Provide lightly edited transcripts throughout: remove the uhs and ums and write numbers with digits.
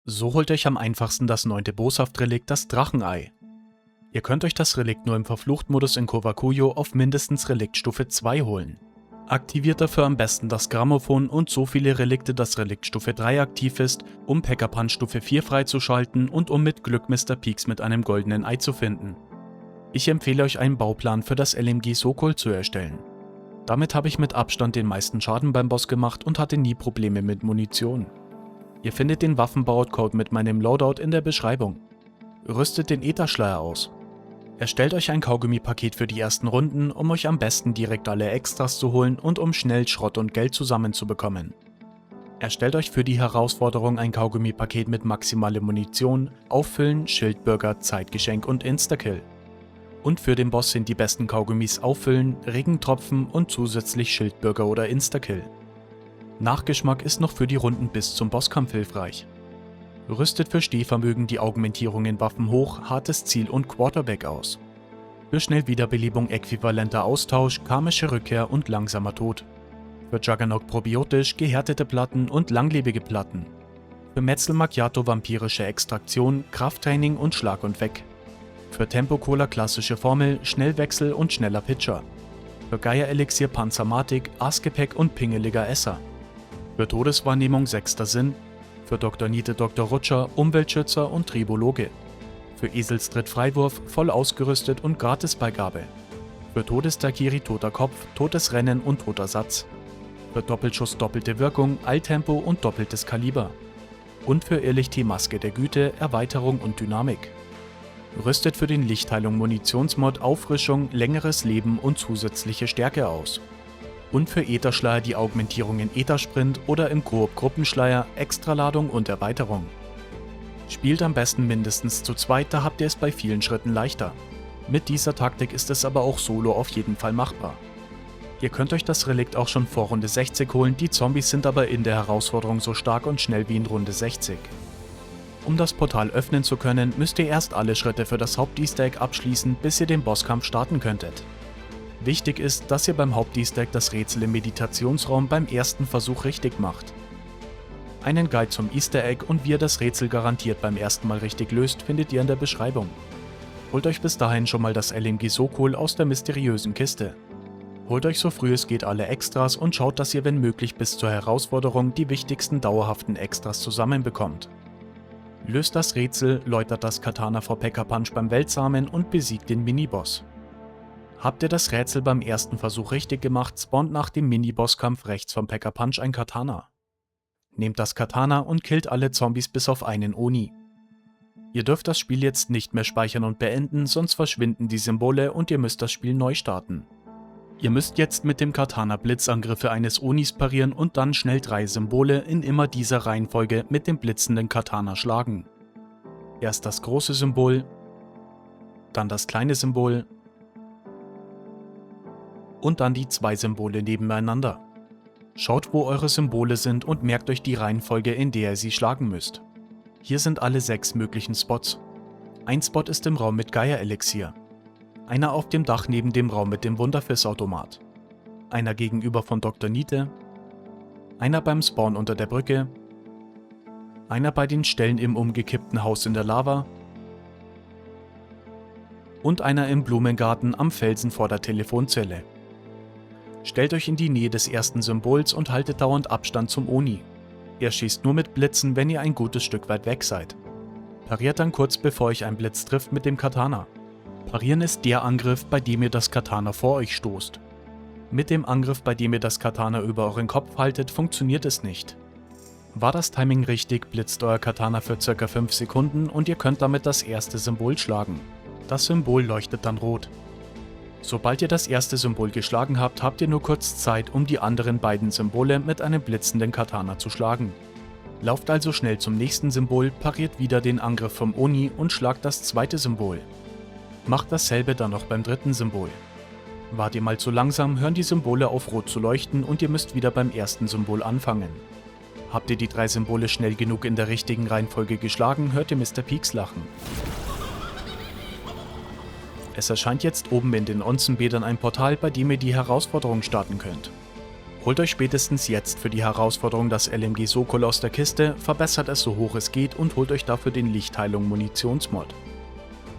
So holt euch am einfachsten das 9. Boshaft-Relikt, das Drachenei. Ihr könnt euch das Relikt nur im Verflucht-Modus in Kowakuyo auf mindestens Reliktstufe 2 holen. Aktiviert dafür am besten das Grammophon und so viele Relikte, dass Reliktstufe 3 aktiv ist, um Pekka-Punch Stufe 4 freizuschalten und um mit Glück Mr. Peaks mit einem goldenen Ei zu finden. Ich empfehle euch einen Bauplan für das LMG Sokol zu erstellen. Damit habe ich mit Abstand den meisten Schaden beim Boss gemacht und hatte nie Probleme mit Munition. Ihr findet den Waffenbaucode mit meinem Loadout in der Beschreibung. Rüstet den Ätherschleier aus. Erstellt euch ein Kaugummi-Paket für die ersten Runden, um euch am besten direkt alle Extras zu holen und um schnell Schrott und Geld zusammenzubekommen. Erstellt euch für die Herausforderung ein Kaugummi-Paket mit maximaler Munition, Auffüllen, Schildbürger, Zeitgeschenk und Instakill. Und für den Boss sind die besten Kaugummis Auffüllen, Regentropfen und zusätzlich Schildbürger oder Instakill. Nachgeschmack ist noch für die Runden bis zum Bosskampf hilfreich. Rüstet für Stehvermögen die Augmentierungen Waffen hoch, hartes Ziel und Quarterback aus. Für Schnellwiederbelebung äquivalenter Austausch, karmische Rückkehr und langsamer Tod. Für Juggernaut probiotisch, gehärtete Platten und langlebige Platten. Für Metzel Macchiato vampirische Extraktion, Krafttraining und Schlag und Weg. Für Tempo Cola klassische Formel, Schnellwechsel und schneller Pitcher. Für Gaia Elixier Panzermatik, Aasgepäck und pingeliger Esser. Für Todeswahrnehmung 6. Sinn. Für Dr. Niete Dr. Rutscher, Umweltschützer und Tribologe. Für Eselstritt Freiwurf, voll ausgerüstet und Gratisbeigabe. Für Todestakiri toter Kopf, totes Rennen und toter Satz. Für Doppelschuss doppelte Wirkung, Eiltempo und doppeltes Kaliber. Und für Irrlicht Maske der Güte, Erweiterung und Dynamik. Rüstet für den Lichtheilung Munitionsmod Auffrischung, längeres Leben und zusätzliche Stärke aus. Und für Ätherschleier die Augmentierungen Äthersprint oder im Koop Gruppenschleier, Extraladung und Erweiterung. Spielt am besten mindestens zu zweit, da habt ihr es bei vielen Schritten leichter. Mit dieser Taktik ist es aber auch solo auf jeden Fall machbar. Ihr könnt euch das Relikt auch schon vor Runde 60 holen, die Zombies sind aber in der Herausforderung so stark und schnell wie in Runde 60. Um das Portal öffnen zu können, müsst ihr erst alle Schritte für das Haupt-Easter Egg abschließen, bis ihr den Bosskampf starten könntet. Wichtig ist, dass ihr beim Haupt-Easter Egg das Rätsel im Meditationsraum beim ersten Versuch richtig macht. Einen Guide zum Easter Egg und wie ihr das Rätsel garantiert beim ersten Mal richtig löst, findet ihr in der Beschreibung. Holt euch bis dahin schon mal das LMG Sokol aus der mysteriösen Kiste. Holt euch so früh es geht alle Extras und schaut, dass ihr wenn möglich bis zur Herausforderung die wichtigsten dauerhaften Extras zusammenbekommt. Löst das Rätsel, läutert das Katana vor Pekka-Punch beim Weltsamen und besiegt den Miniboss. Habt ihr das Rätsel beim ersten Versuch richtig gemacht, spawnt nach dem Mini-Bosskampf rechts vom Pekka-Punch ein Katana. Nehmt das Katana und killt alle Zombies bis auf einen Oni. Ihr dürft das Spiel jetzt nicht mehr speichern und beenden, sonst verschwinden die Symbole und ihr müsst das Spiel neu starten. Ihr müsst jetzt mit dem Katana Blitzangriffe eines Onis parieren und dann schnell 3 Symbole in immer dieser Reihenfolge mit dem blitzenden Katana schlagen. Erst das große Symbol, dann das kleine Symbol und dann die 2 Symbole nebeneinander. Schaut, wo eure Symbole sind und merkt euch die Reihenfolge, in der ihr sie schlagen müsst. Hier sind alle 6 möglichen Spots. Ein Spot ist im Raum mit Gaia Elixier. Einer auf dem Dach neben dem Raum mit dem Wunderfiss-Automat. Einer gegenüber von Dr. Niete. Einer beim Spawn unter der Brücke. Einer bei den Stellen im umgekippten Haus in der Lava. Und einer im Blumengarten am Felsen vor der Telefonzelle. Stellt euch in die Nähe des ersten Symbols und haltet dauernd Abstand zum Oni. Er schießt nur mit Blitzen, wenn ihr ein gutes Stück weit weg seid. Pariert dann kurz bevor euch ein Blitz trifft mit dem Katana. Parieren ist der Angriff, bei dem ihr das Katana vor euch stoßt. Mit dem Angriff, bei dem ihr das Katana über euren Kopf haltet, funktioniert es nicht. War das Timing richtig, blitzt euer Katana für ca. 5 Sekunden und ihr könnt damit das erste Symbol schlagen. Das Symbol leuchtet dann rot. Sobald ihr das erste Symbol geschlagen habt, habt ihr nur kurz Zeit, um die anderen beiden Symbole mit einem blitzenden Katana zu schlagen. Lauft also schnell zum nächsten Symbol, pariert wieder den Angriff vom Oni und schlagt das zweite Symbol. Macht dasselbe dann noch beim dritten Symbol. Wart ihr mal zu langsam, hören die Symbole auf rot zu leuchten und ihr müsst wieder beim ersten Symbol anfangen. Habt ihr die 3 Symbole schnell genug in der richtigen Reihenfolge geschlagen, hört ihr Mr. Peaks lachen. Es erscheint jetzt oben in den Onsenbädern ein Portal, bei dem ihr die Herausforderung starten könnt. Holt euch spätestens jetzt für die Herausforderung das LMG Sokol aus der Kiste, verbessert es so hoch es geht und holt euch dafür den Lichtheilung Munitionsmod.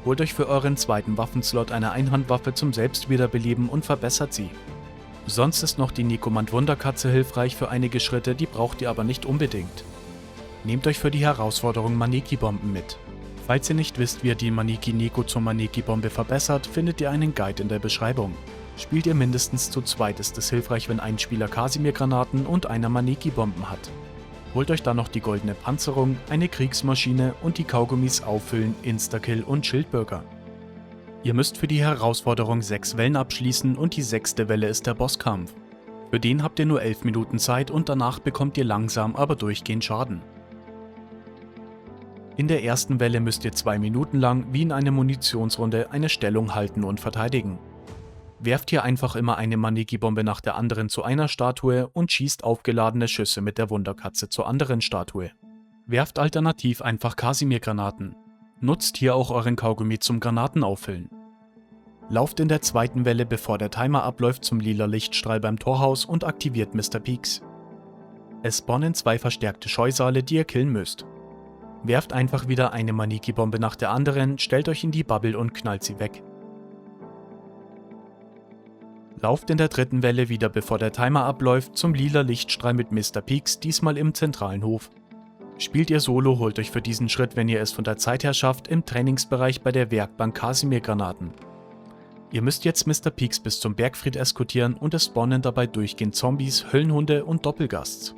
Holt euch für euren zweiten Waffenslot eine Einhandwaffe zum Selbstwiederbeleben und verbessert sie. Sonst ist noch die Nekomand Wunderkatze hilfreich für einige Schritte, die braucht ihr aber nicht unbedingt. Nehmt euch für die Herausforderung Maneki-Bomben mit. Falls ihr nicht wisst, wie ihr die Maneki Neko zur Maneki-Bombe verbessert, findet ihr einen Guide in der Beschreibung. Spielt ihr mindestens zu zweit, ist es hilfreich, wenn ein Spieler Kasimir-Granaten und einer Maneki-Bomben hat. Holt euch dann noch die goldene Panzerung, eine Kriegsmaschine und die Kaugummis Auffüllen, Instakill und Schildbürger. Ihr müsst für die Herausforderung 6 Wellen abschließen und die 6. Welle ist der Bosskampf. Für den habt ihr nur 11 Minuten Zeit und danach bekommt ihr langsam, aber durchgehend Schaden. In der ersten Welle müsst ihr 2 Minuten lang, wie in einer Munitionsrunde, eine Stellung halten und verteidigen. Werft hier einfach immer eine Maneki-Bombe nach der anderen zu einer Statue und schießt aufgeladene Schüsse mit der Wunderkatze zur anderen Statue. Werft alternativ einfach Kasimir-Granaten. Nutzt hier auch euren Kaugummi zum Granatenauffüllen. Lauft in der zweiten Welle, bevor der Timer abläuft, zum lila Lichtstrahl beim Torhaus und aktiviert Mr. Peaks. Es spawnen 2 verstärkte Scheusale, die ihr killen müsst. Werft einfach wieder eine Maneki-Bombe nach der anderen, stellt euch in die Bubble und knallt sie weg. Lauft in der dritten Welle wieder, bevor der Timer abläuft, zum lila Lichtstrahl mit Mr. Peaks, diesmal im zentralen Hof. Spielt ihr Solo, holt euch für diesen Schritt, wenn ihr es von der Zeit her schafft, im Trainingsbereich bei der Werkbank Kasimir-Granaten. Ihr müsst jetzt Mr. Peaks bis zum Bergfried eskortieren und es spawnen dabei durchgehend Zombies, Höllenhunde und Doppelgasts.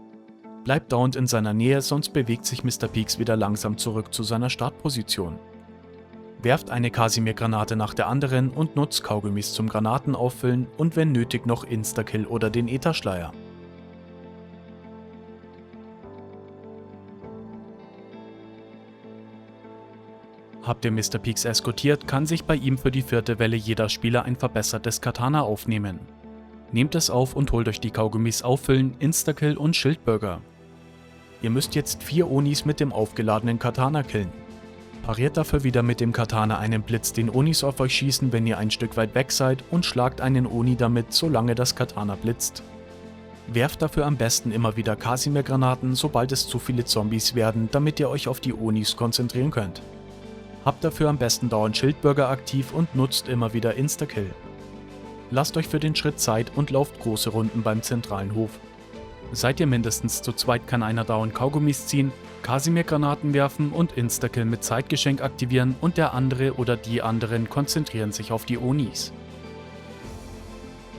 Bleibt dauernd in seiner Nähe, sonst bewegt sich Mr. Peaks wieder langsam zurück zu seiner Startposition. Werft eine Kasimir-Granate nach der anderen und nutzt Kaugummis zum Granatenauffüllen und wenn nötig noch Instakill oder den Ätherschleier. Habt ihr Mr. Peaks eskortiert, kann sich bei ihm für die 4. Welle jeder Spieler ein verbessertes Katana aufnehmen. Nehmt es auf und holt euch die Kaugummis Auffüllen, Instakill und Schildbürger. Ihr müsst jetzt 4 Onis mit dem aufgeladenen Katana killen. Pariert dafür wieder mit dem Katana einen Blitz, den Onis auf euch schießen, wenn ihr ein Stück weit weg seid und schlagt einen Oni damit, solange das Katana blitzt. Werft dafür am besten immer wieder Kasimir-Granaten, sobald es zu viele Zombies werden, damit ihr euch auf die Onis konzentrieren könnt. Habt dafür am besten dauernd Schildbürger aktiv und nutzt immer wieder Instakill. Lasst euch für den Schritt Zeit und lauft große Runden beim zentralen Hof. Seid ihr mindestens zu zweit, kann einer dauernd Kaugummis ziehen, Kasimir-Granaten werfen und Instakill mit Zeitgeschenk aktivieren und der andere oder die anderen konzentrieren sich auf die Onis.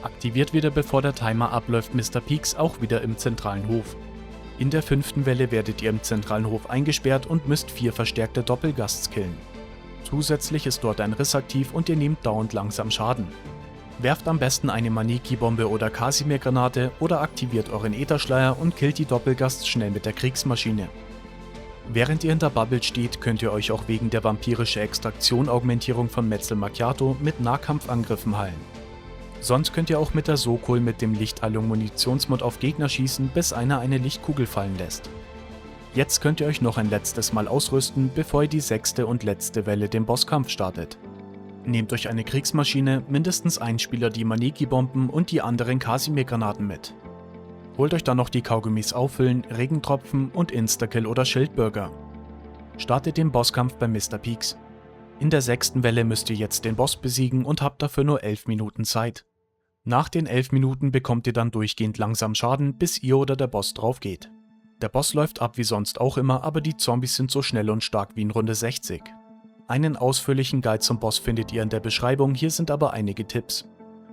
Aktiviert wieder, bevor der Timer abläuft, Mr. Peaks auch wieder im zentralen Hof. In der 5. Welle werdet ihr im zentralen Hof eingesperrt und müsst 4 verstärkte Doppelgasts killen. Zusätzlich ist dort ein Riss aktiv und ihr nehmt dauernd langsam Schaden. Werft am besten eine Maneki-Bombe oder Kasimir-Granate oder aktiviert euren Ätherschleier und killt die Doppelgasts schnell mit der Kriegsmaschine. Während ihr in der Bubble steht, könnt ihr euch auch wegen der vampirische Extraktion-Augmentierung von Metzel Macchiato mit Nahkampfangriffen heilen. Sonst könnt ihr auch mit der Sokol mit dem Lichtheilung Munitionsmod auf Gegner schießen, bis einer eine Lichtkugel fallen lässt. Jetzt könnt ihr euch noch ein letztes Mal ausrüsten, bevor ihr die 6. und letzte Welle den Bosskampf startet. Nehmt euch eine Kriegsmaschine, mindestens ein Spieler die Maneki-Bomben und die anderen Kasimir-Granaten mit. Holt euch dann noch die Kaugummis Auffüllen, Regentropfen und Instakill oder Schildbürger. Startet den Bosskampf bei Mr. Peaks. In der 6. Welle müsst ihr jetzt den Boss besiegen und habt dafür nur 11 Minuten Zeit. Nach den 11 Minuten bekommt ihr dann durchgehend langsam Schaden, bis ihr oder der Boss drauf geht. Der Boss läuft ab wie sonst auch immer, aber die Zombies sind so schnell und stark wie in Runde 60. Einen ausführlichen Guide zum Boss findet ihr in der Beschreibung, hier sind aber einige Tipps.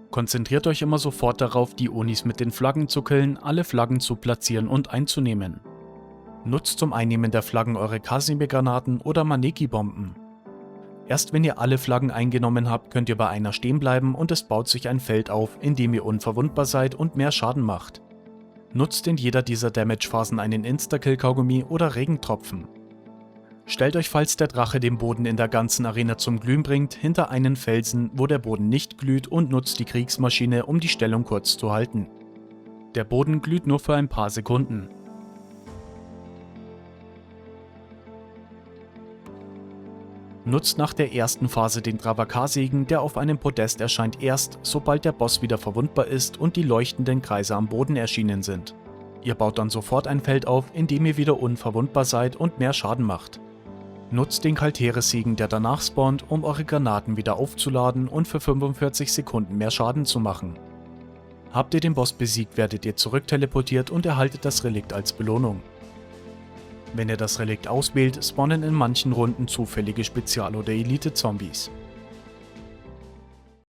Konzentriert euch immer sofort darauf, die Onis mit den Flaggen zu killen, alle Flaggen zu platzieren und einzunehmen. Nutzt zum Einnehmen der Flaggen eure Kasimir-Granaten oder Maneki-Bomben. Erst wenn ihr alle Flaggen eingenommen habt, könnt ihr bei einer stehen bleiben und es baut sich ein Feld auf, in dem ihr unverwundbar seid und mehr Schaden macht. Nutzt in jeder dieser Damage-Phasen einen Instakill-Kaugummi oder Regentropfen. Stellt euch, falls der Drache den Boden in der ganzen Arena zum Glühen bringt, hinter einen Felsen, wo der Boden nicht glüht und nutzt die Kriegsmaschine, um die Stellung kurz zu halten. Der Boden glüht nur für ein paar Sekunden. Nutzt nach der ersten Phase den Travakar-Segen, der auf einem Podest erscheint erst, sobald der Boss wieder verwundbar ist und die leuchtenden Kreise am Boden erschienen sind. Ihr baut dann sofort ein Feld auf, in dem ihr wieder unverwundbar seid und mehr Schaden macht. Nutzt den Kalteres-Segen, der danach spawnt, um eure Granaten wieder aufzuladen und für 45 Sekunden mehr Schaden zu machen. Habt ihr den Boss besiegt, werdet ihr zurückteleportiert und erhaltet das Relikt als Belohnung. Wenn ihr das Relikt auswählt, spawnen in manchen Runden zufällige Spezial- oder Elite-Zombies.